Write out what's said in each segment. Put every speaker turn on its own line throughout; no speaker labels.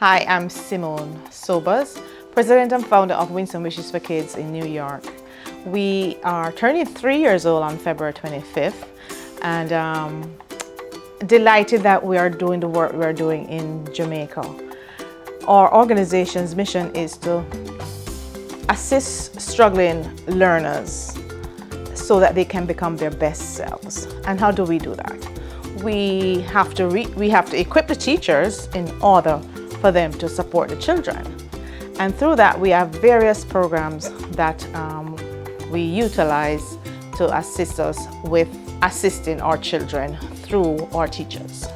Hi, I'm Simone Sobers, President and founder of Winsome Wishes for Kids in New York. We are turning 3 years old on February 25th and delighted that we are doing the work we are doing in Jamaica. Our organization's mission is to assist struggling learners so that they can become their best selves. And how do we do that? We have to equip the teachers in order for them to support the children. And through that, we have various programs that we utilize to assist us with assisting our children through our teachers.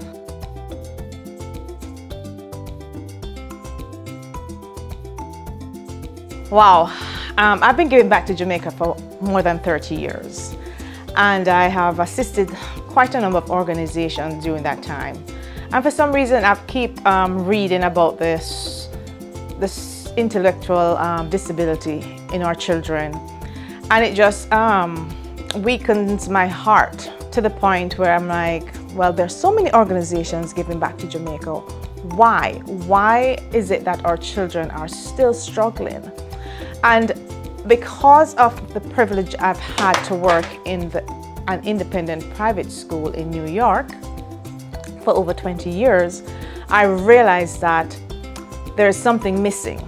Wow, I've been giving back to Jamaica for more than 30 years. And I have assisted quite a number of organizations during that time. And for some reason, I keep reading about this intellectual disability in our children. And it just weakens my heart to the point where I'm like, well, there's so many organizations giving back to Jamaica. Why? Why is it that our children are still struggling? And because of the privilege I've had to work in an independent private school in New York for over 20 years, I realized that there's something missing.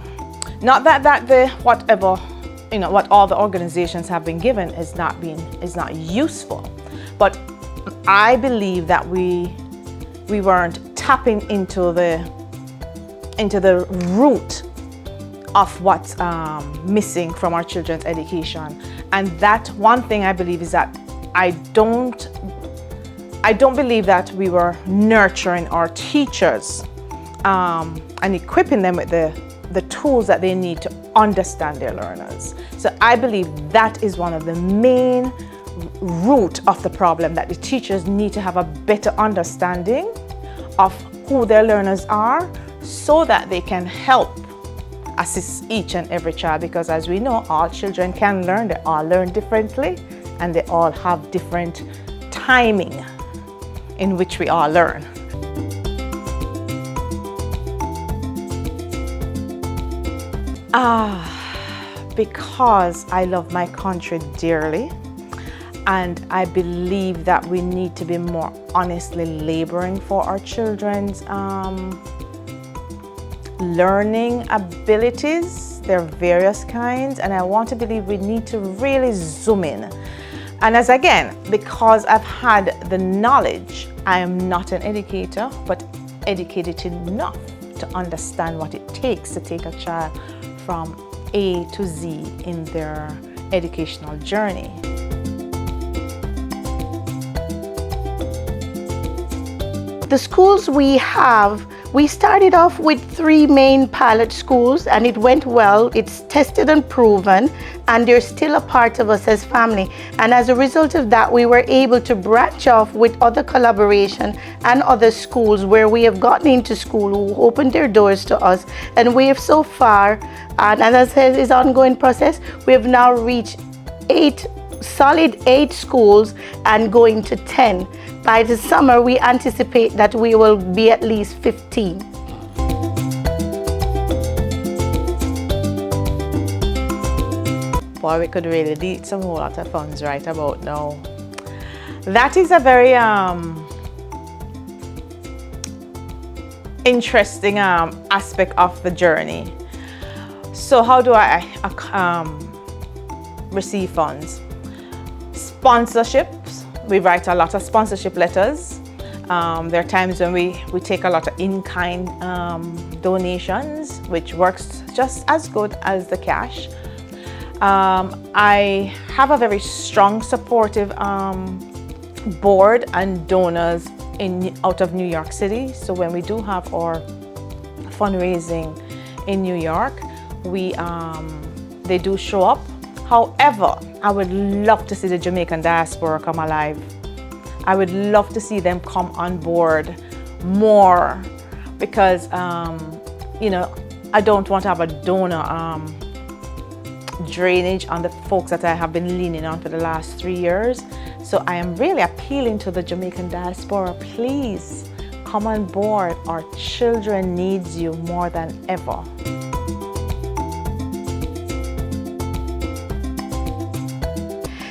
Not that what all the organizations have been given is not useful, but I believe that we weren't tapping into the root of what's missing from our children's education. And that one thing I believe is that I don't believe that we were nurturing our teachers and equipping them with the tools that they need to understand their learners. So I believe that is one of the main root of the problem, that the teachers need to have a better understanding of who their learners are so that they can help assist each and every child, because as we know, all children can learn. They all learn differently and they all have different timing in which we all learn. Because I love my country dearly, and I believe that we need to be more honestly laboring for our children's learning abilities. There are various kinds, and I want to believe we need to really zoom in. And because I've had the knowledge, I am not an educator, but educated enough to understand what it takes to take a child from A to Z in their educational journey.
The schools we have, we started off with 3 main pilot schools, and it went well. It's tested and proven, and they're still a part of us as family. And as a result of that, we were able to branch off with other collaboration and other schools where we have gotten into school, who opened their doors to us. And we have so far, and as I said, it's an ongoing process, we have now reached 8 schools and going to 10. By the summer, we anticipate that we will be at least 15.
Boy, we could really need some whole lot of funds right about now. That is a very interesting aspect of the journey. So how do I receive funds? Sponsorships. We write a lot of sponsorship letters. There are times when we take a lot of in-kind donations, which works just as good as the cash. I have a very strong, supportive board and donors out of New York City. So when we do have our fundraising in New York, they do show up. However, I would love to see the Jamaican diaspora come alive. I would love to see them come on board more, because I don't want to have a donor drainage on the folks that I have been leaning on for the last 3 years. So I am really appealing to the Jamaican diaspora. Please come on board. Our children needs you more than ever.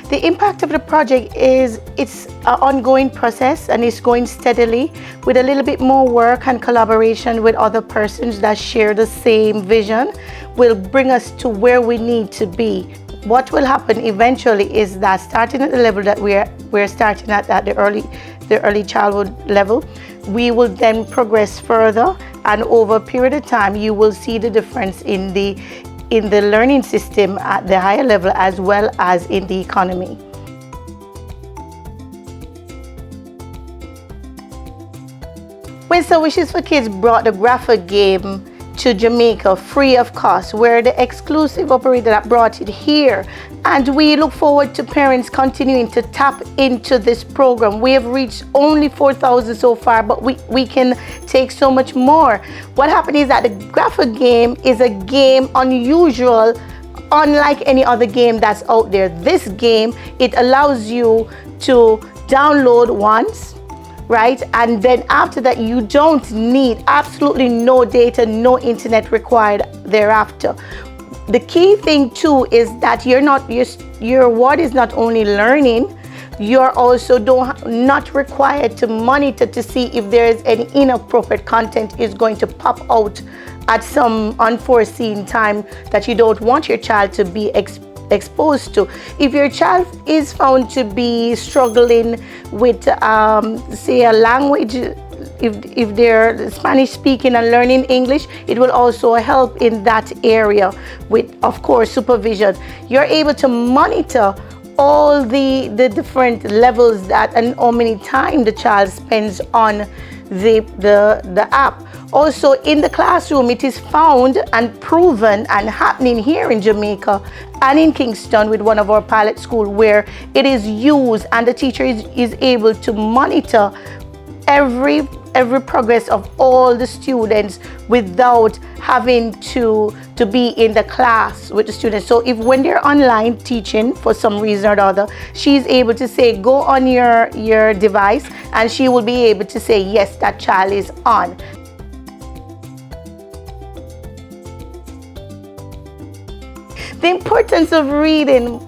The impact of the project is it's an ongoing process, and it's going steadily with a little bit more work and collaboration with other persons that share the same vision will bring us to where we need to be. What will happen eventually is that starting at the level that we're starting at the early childhood level, we will then progress further, and over a period of time you will see the difference in the learning system at the higher level as well as in the economy. Winsome Wishes for Kids brought the graphic game to Jamaica free of cost. We're the exclusive operator that brought it here, and we look forward to parents continuing to tap into this program. We have reached only 4,000 so far, but we can take so much more. What happened is that the graphic game is a game unusual, unlike any other game that's out there. This game, it allows you to download once, right? And then after that, you don't need absolutely no data, no internet required thereafter. The key thing too is that your ward is not only learning, you're also not required to monitor to see if there is any inappropriate content is going to pop out at some unforeseen time that you don't want your child to be exposed to. If your child is found to be struggling with say a language, if they're Spanish speaking and learning English, it will also help in that area with, of course, supervision. You're able to monitor all the different levels that and how many time the child spends on the app. Also in the classroom, it is found and proven and happening here in Jamaica and in Kingston with one of our pilot schools where it is used and the teacher is able to monitor every progress of all the students without having to be in the class with the students. So if when they're online teaching for some reason or the other, she's able to say, go on your device, and she will be able to say, yes, that child is on. The importance of reading,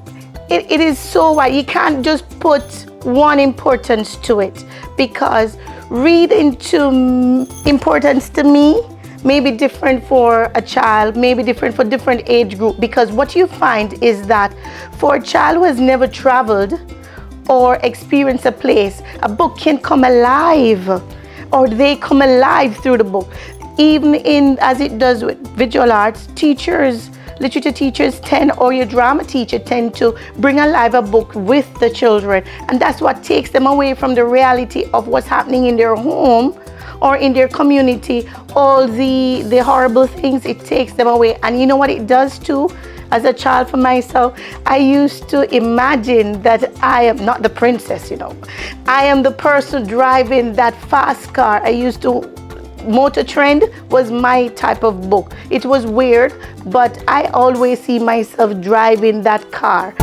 it is so wide. You can't just put one importance to it, because reading to importance to me may be different for a child, may be different for different age group, because what you find is that for a child who has never traveled or experienced a place, a book can come alive, or they come alive through the book. Even as it does with visual arts, teachers, literature teachers or your drama teacher tend to bring alive a book with the children, and that's what takes them away from the reality of what's happening in their home or in their community, all the horrible things. It takes them away. And you know what it does too? As a child for myself, I used to imagine that I am not the princess, I am the person driving that fast car. Motor Trend was my type of book. It was weird, but I always see myself driving that car.